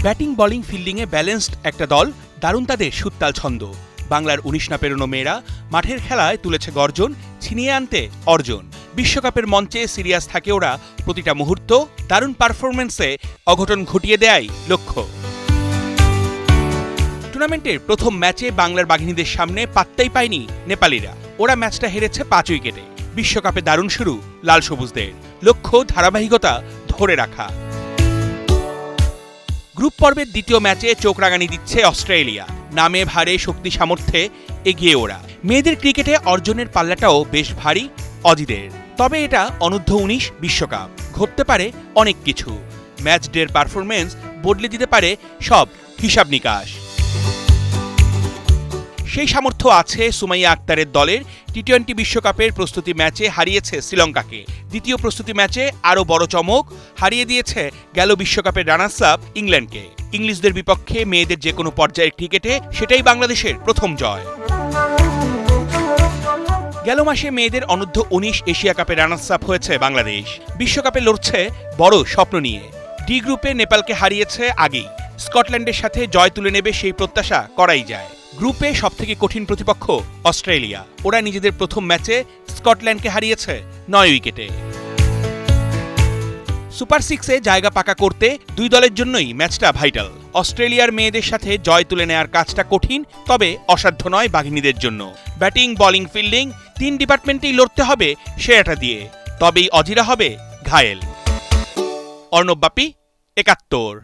Batting bowling ফিল্ডিংয়ে balanced একটা দল, দারুণ তাদের সুত্তাল ছন্দ। বাংলার ১৯ না পেরোনো মেয়েরা মাঠের খেলায় তুলেছে গর্জন, ছিনিয়ে আনতে অর্জন। বিশ্বকাপের মঞ্চে সিরিয়াস থাকে ওরা প্রতিটা মুহূর্ত, দারুণ পারফরমেন্সে অঘটন ঘটিয়ে দেয় লক্ষ্য। টুর্নামেন্টের প্রথম ম্যাচে বাংলার বাঘিনীদের সামনে পাত্তাই পায়নি নেপালিরা। ওরা ম্যাচটা হেরেছে ৫ উইকেটে। বিশ্বকাপে দারুণ শুরু লাল সবুজদের, লক্ষ্য ধারাবাহিকতা ধরে রাখা। গ্রুপ পর্বের দ্বিতীয় ম্যাচে চোখ রাঙানি দিচ্ছে অস্ট্রেলিয়া। নামে ভারে, শক্তি সামর্থ্যে এগিয়ে ওরা। মেয়েদের ক্রিকেটে অর্জনের পাল্লাটাও বেশ ভারী অজিদের। তবে এটা অনূর্ধ্ব ১৯ বিশ্বকাপ, ঘটতে পারে অনেক কিছু। ম্যাচ ডের পারফরমেন্স বদলে দিতে পারে সব হিসাব নিকাশ। সেই সামর্থ্য আছে সুমাইয়া আক্তারের দলের। টি-20 বিশ্বকাপের প্রস্তুতি ম্যাচে হারিয়েছে শ্রীলঙ্কাকে। দ্বিতীয় প্রস্তুতি ম্যাচে আরও বড় চমক, হারিয়ে দিয়েছে গেল বিশ্বকাপের রানার্স আপ ইংল্যান্ডকে। ইংলিশদের বিপক্ষে মেয়েদের যে কোনো পর্যায়ের ক্রিকেটে সেটাই বাংলাদেশের প্রথম জয়। গেল মাসে মেয়েদের অনূর্ধ্ব ১৯ এশিয়া কাপে রানার্স আপ হয়েছে বাংলাদেশ। বিশ্বকাপে লড়ছে বড় স্বপ্ন নিয়ে। ডি গ্রুপে নেপালকে হারিয়েছে আগেই। স্কটল্যান্ডের সাথে জয় তুলে নেবে সেই প্রত্যাশা করাই যায়। গ্রুপে সবথেকে কঠিন প্রতিপক্ষ অস্ট্রেলিয়া। ওরা নিজেদের প্রথম ম্যাচে স্কটল্যান্ডকে হারিয়েছে ৯ উইকেটে। সুপার 6-এ জায়গা পাকা করতে দুই দলের জন্যই ম্যাচটা ভাইটাল। অস্ট্রেলিয়ার মেয়েদের সাথে জয় তুলে নেয়ার কাজটা কঠিন, তবে অসাধ্য নয় বাঘিনীদের জন্য। ব্যাটিং, বোলিং, ফিল্ডিং ৩ ডিপার্টমেন্টেই লড়তে হবে সেরাটা দিয়ে, তবেই অজিরা হবে ঘায়েল। অর্ণব বাপি, ৭১।